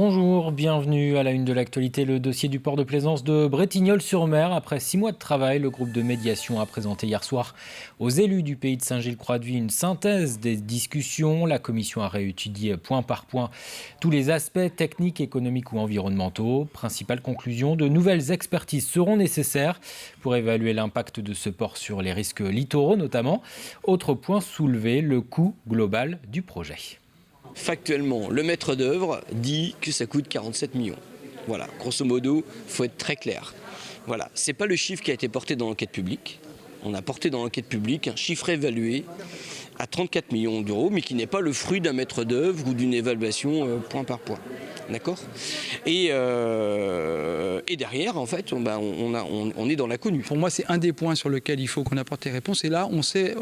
Bonjour, bienvenue à la une de l'actualité. Le dossier du port de plaisance de Bretignolles-sur-Mer. Après 6 mois de travail, le groupe de médiation a présenté hier soir aux élus du pays de Saint-Gilles-Croix-de-Vie une synthèse des discussions. La commission a réétudié point par point tous les aspects techniques, économiques ou environnementaux. Principale conclusion, de nouvelles expertises seront nécessaires pour évaluer l'impact de ce port sur les risques littoraux notamment. Autre point soulevé, le coût global du projet. Factuellement, le maître d'œuvre dit que ça coûte 47 millions. Voilà, grosso modo, il faut être très clair. Voilà, c'est pas le chiffre qui a été porté dans l'enquête publique. On a porté dans l'enquête publique un chiffre évalué à 34 millions d'euros, mais qui n'est pas le fruit d'un maître d'œuvre ou d'une évaluation point par point. D'accord ? Et derrière, en fait, on est dans l'inconnu. Pour moi, c'est un des points sur lequel il faut qu'on apporte des réponses. Et là, on sait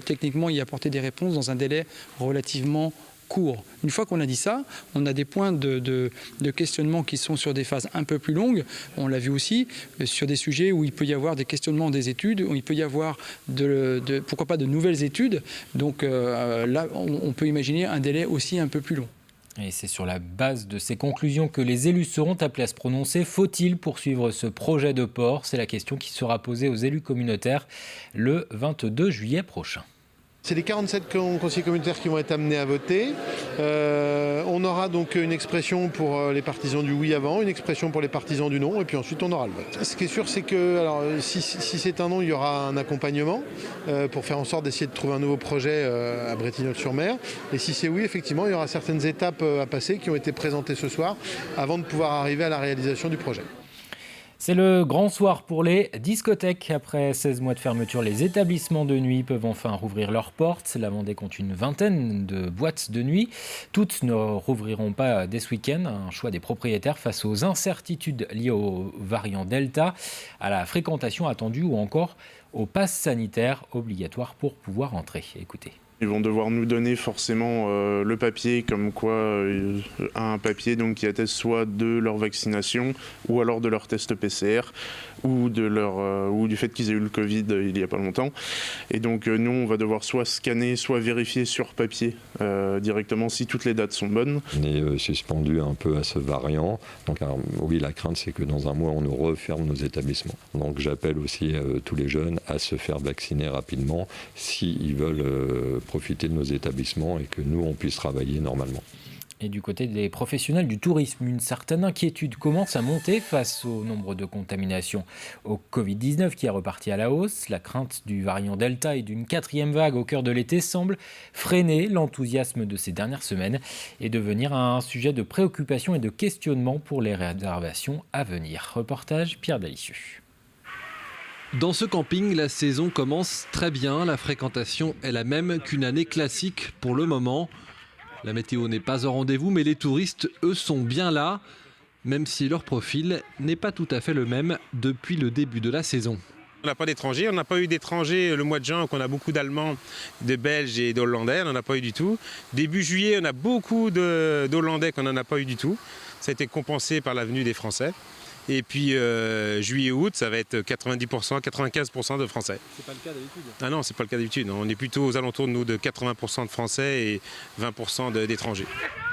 techniquement y apporter des réponses dans un délai relativement court. Une fois qu'on a dit ça, on a des points de questionnement qui sont sur des phases un peu plus longues. On l'a vu aussi sur des sujets où il peut y avoir des questionnements des études, où il peut y avoir pourquoi pas de nouvelles études. Donc là, on peut imaginer un délai aussi un peu plus long. Et c'est sur la base de ces conclusions que les élus seront appelés à se prononcer. Faut-il poursuivre ce projet de port ? C'est la question qui sera posée aux élus communautaires le 22 juillet prochain. C'est les 47 conseillers communautaires qui vont être amenés à voter. On aura donc une expression pour les partisans du oui avant, une expression pour les partisans du non, et puis ensuite on aura le vote. Ce qui est sûr, c'est que alors, si c'est un non, il y aura un accompagnement pour faire en sorte d'essayer de trouver un nouveau projet à Bretignolles-sur-Mer. Et si c'est oui, effectivement, il y aura certaines étapes à passer qui ont été présentées ce soir avant de pouvoir arriver à la réalisation du projet. C'est le grand soir pour les discothèques. Après 16 mois de fermeture, les établissements de nuit peuvent enfin rouvrir leurs portes. La Vendée compte une vingtaine de boîtes de nuit. Toutes ne rouvriront pas dès ce week-end. Un choix des propriétaires face aux incertitudes liées au variant Delta, à la fréquentation attendue ou encore au pass sanitaire obligatoire pour pouvoir entrer. Écoutez. Ils vont devoir nous donner forcément le papier, comme quoi un papier donc, qui atteste soit de leur vaccination ou alors de leur test PCR ou du fait qu'ils aient eu le Covid il n'y a pas longtemps. Et donc nous, on va devoir soit scanner, soit vérifier sur papier directement si toutes les dates sont bonnes. On est suspendu un peu à ce variant. Donc oui, la crainte, c'est que dans un mois, on nous referme nos établissements. Donc j'appelle aussi tous les jeunes à se faire vacciner rapidement s'ils veulent profiter de nos établissements et que nous, on puisse travailler normalement. Et du côté des professionnels du tourisme, une certaine inquiétude commence à monter face au nombre de contaminations au Covid-19 qui est reparti à la hausse. La crainte du variant Delta et d'une 4e vague au cœur de l'été semble freiner l'enthousiasme de ces dernières semaines et devenir un sujet de préoccupation et de questionnement pour les réservations à venir. Reportage Pierre Dalicieux. Dans ce camping, la saison commence très bien. La fréquentation est la même qu'une année classique pour le moment. La météo n'est pas au rendez-vous, mais les touristes, eux, sont bien là, même si leur profil n'est pas tout à fait le même depuis le début de la saison. On n'a pas d'étrangers, on n'a pas eu d'étrangers le mois de juin, donc on a beaucoup d'Allemands, de Belges et d'Hollandais, on n'en a pas eu du tout. Début juillet, on a beaucoup d'Hollandais qu'on n'en a pas eu du tout. Ça a été compensé par la venue des Français. Et puis juillet-août, ça va être 90%, 95% de Français. C'est pas le cas d'habitude. Ah non, c'est pas le cas d'habitude. On est plutôt aux alentours de nous de 80% de Français et 20% d'étrangers.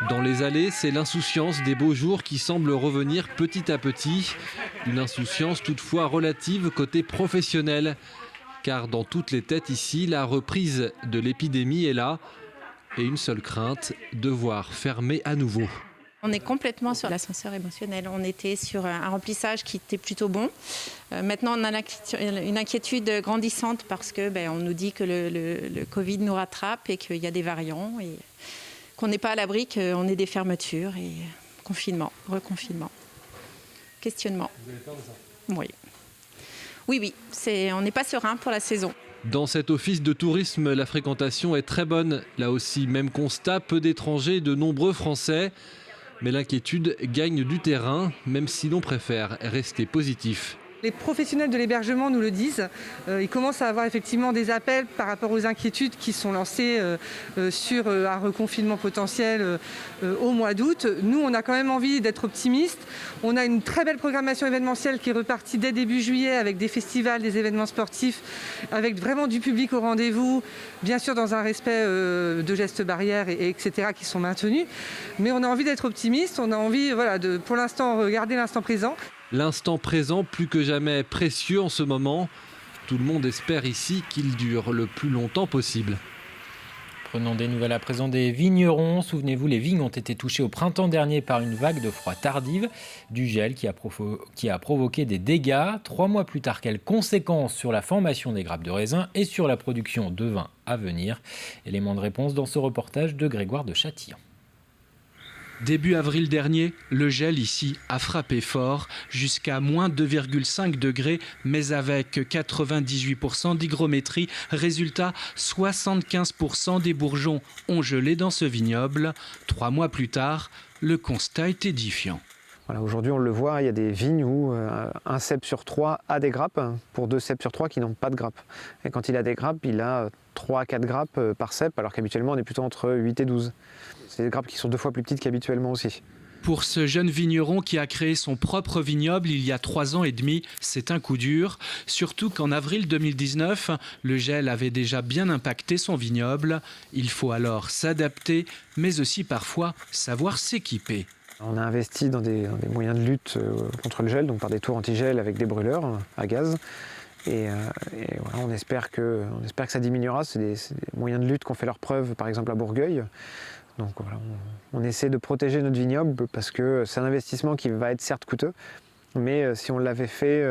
Dans les allées, c'est l'insouciance des beaux jours qui semble revenir petit à petit. Une insouciance toutefois relative côté professionnel. Car dans toutes les têtes ici, la reprise de l'épidémie est là. Et une seule crainte, devoir fermer à nouveau. On est complètement sur l'ascenseur émotionnel. On était sur un remplissage qui était plutôt bon. Maintenant, on a une inquiétude grandissante parce que on nous dit que le Covid nous rattrape et qu'il y a des variants et qu'on n'est pas à l'abri, qu'on ait des fermetures et confinement, reconfinement, questionnement. Vous avez peur de ça ? Oui. On n'est pas serein pour la saison. Dans cet office de tourisme, la fréquentation est très bonne. Là aussi, même constat, peu d'étrangers et de nombreux Français. Mais l'inquiétude gagne du terrain, même si l'on préfère rester positif. Les professionnels de l'hébergement nous le disent. Ils commencent à avoir effectivement des appels par rapport aux inquiétudes qui sont lancées sur un reconfinement potentiel au mois d'août. Nous, on a quand même envie d'être optimistes. On a une très belle programmation événementielle qui est repartie dès début juillet avec des festivals, des événements sportifs, avec vraiment du public au rendez-vous, bien sûr dans un respect de gestes barrières, etc. qui sont maintenus. Mais on a envie d'être optimiste. On a envie, de, pour l'instant, regarder l'instant présent. L'instant présent, plus que jamais précieux en ce moment. Tout le monde espère ici qu'il dure le plus longtemps possible. Prenons des nouvelles à présent des vignerons. Souvenez-vous, les vignes ont été touchées au printemps dernier par une vague de froid tardive, du gel qui a provoqué des dégâts. 3 mois plus tard, quelles conséquences sur la formation des grappes de raisin et sur la production de vin à venir? Élément de réponse dans ce reportage de Grégoire de Châtillon. Début avril dernier, le gel ici a frappé fort, jusqu'à moins 2,5 degrés, mais avec 98% d'hygrométrie. Résultat, 75% des bourgeons ont gelé dans ce vignoble. 3 mois plus tard, le constat est édifiant. Voilà, aujourd'hui, on le voit, il y a des vignes où un cep sur 3 a des grappes, pour 2 ceps sur 3 qui n'ont pas de grappes. Et quand il a des grappes, il a 3 à 4 grappes par cep, alors qu'habituellement, on est plutôt entre 8 et 12. C'est des grappes qui sont 2 fois plus petites qu'habituellement aussi. Pour ce jeune vigneron qui a créé son propre vignoble il y a 3 ans et demi, c'est un coup dur. Surtout qu'en avril 2019, le gel avait déjà bien impacté son vignoble. Il faut alors s'adapter, mais aussi parfois savoir s'équiper. On a investi dans des moyens de lutte contre le gel, donc par des tours anti-gel avec des brûleurs à gaz. Et voilà, on espère que ça diminuera. C'est des moyens de lutte qui ont fait leurs preuves, par exemple à Bourgueil. Donc voilà, on essaie de protéger notre vignoble parce que c'est un investissement qui va être certes coûteux, mais si on l'avait fait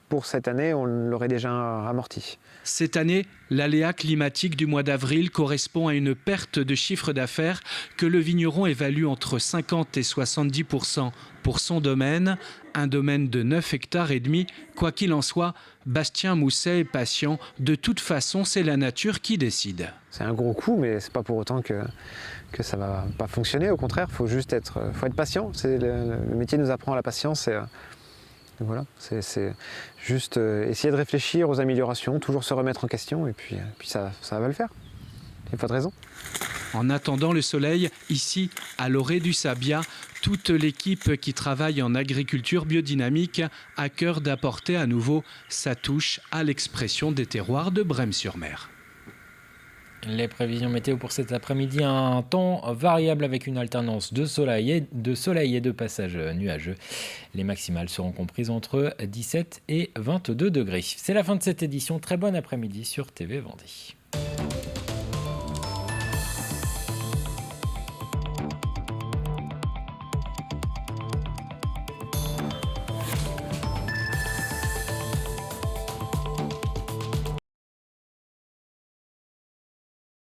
pour cette année, on l'aurait déjà amorti. Cette année, l'aléa climatique du mois d'avril correspond à une perte de chiffre d'affaires que le vigneron évalue entre 50 et 70% pour son domaine, un domaine de 9 hectares et demi. Quoi qu'il en soit, Bastien Mousset est patient. De toute façon, c'est la nature qui décide. C'est un gros coup, mais c'est pas pour autant que ça va pas fonctionner. Au contraire, faut être patient. Le métier nous apprend à la patience. Voilà, c'est juste essayer de réfléchir aux améliorations, toujours se remettre en question, et puis ça va le faire. Il n'y a pas de raison. En attendant le soleil, ici, à l'orée du Sabia, toute l'équipe qui travaille en agriculture biodynamique a cœur d'apporter à nouveau sa touche à l'expression des terroirs de Brême-sur-Mer. Les prévisions météo pour cet après-midi, un temps variable avec une alternance de soleil et de passage nuageux. Les maximales seront comprises entre 17 et 22 degrés. C'est la fin de cette édition. Très bon après-midi sur TV Vendée.